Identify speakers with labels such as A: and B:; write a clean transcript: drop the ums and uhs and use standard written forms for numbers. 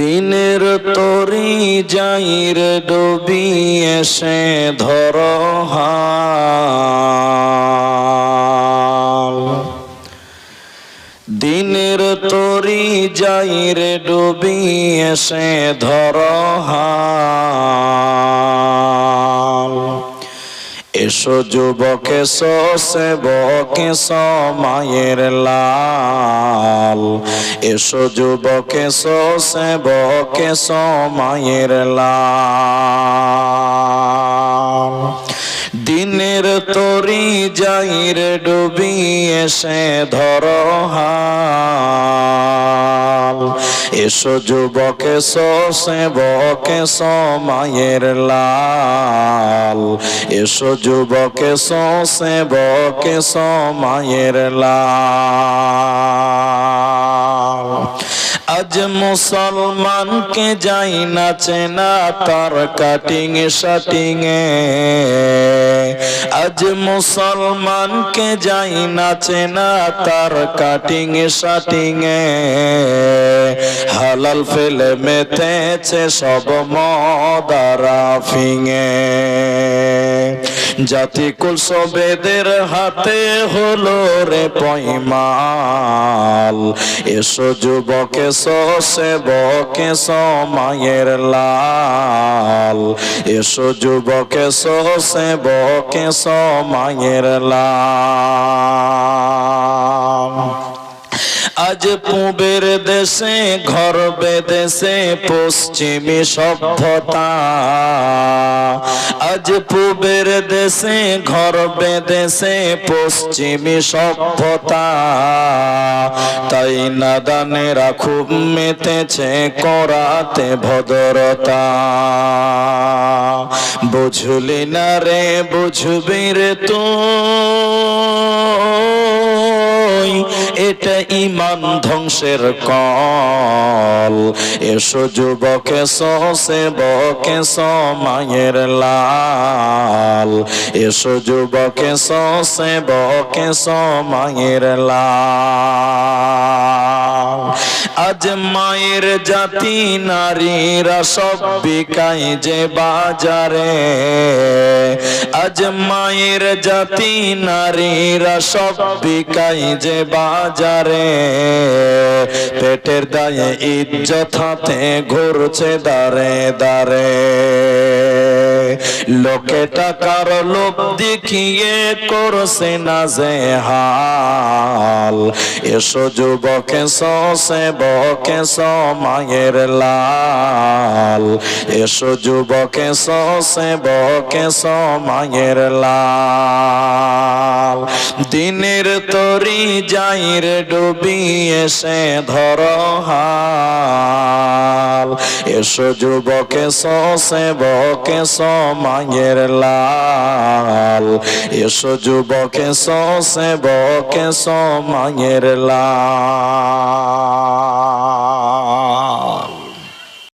A: দিনের তরি যাইর ডুবি এসে ধর হাল। দিনের তরি যাইর ডুবি এসে ধর হাল। এসো যুবক এসো সেবক এসো মায়ের লাল। এসো যুবক এসো সেবক এসো মায়ের লাল। দিনের তরি যাইর ডুবি এসে ধর হাল। এসো যুবক এসো সেবক এসো মায়ের লাল। এসো যুবক এসো সেবক এসো মায়ের লাল। আজ মুসলমানকে যাই না চেনা তার কাটিং শাটিং এ। আজ মুসলমানকে যাই না চেনা তার কাটিং শাটিং এ। হালাল ফেলে মেতেছে সব মদারা ফিঙে। জাতি কুল সবেদের হাতে হলো রে পয়মাল। এসো যুবক এসো সেবক এসো মায়ের লাল। এসো যুবক এসো সেবক এসো মায়ের লাল। আজ পূবের দেশে ঘর বেদেশে পশ্চিমী সভ্যতা। আজ পূবের দেশে ঘর বেদেশে পশ্চিমী সভ্যতা। তাই নাদানেরা খুব মেতেছে করাতে ভদ্রতা। বুঝলি না রে বুঝবি রে তুই, এটা ইমান ধ্বংসের কল। এসো যুবক এসো সেবক এসো মায়ের লাল। এসো যুবক এসো সেবক এসো মায়ের লাল। আজ মায়ের জাতি নারীরা সব বিকাই যে বাজারে। আজ মায়ের জাতি নারীরা সব বিকাই যে বাজারে। পেটের দায়ে ইজ্জত হাতে ঘুরছে দাঁড়ে দাঁড়ে। লোকে টাকার লোভ দেখিয়ে করছে না যে হাল। এসো যুবক এসো সেবক এসো মায়ের লাল। এসো যুবক এসো সেবক এসো মায়ের লাল। দিনের তরি যাইর ডুবি এসে ধর হাল। এসো যুবক এসো সেবক এসো মায়ের লাল। এসো যুবক এসো সেবক এসো মায়ের লাল।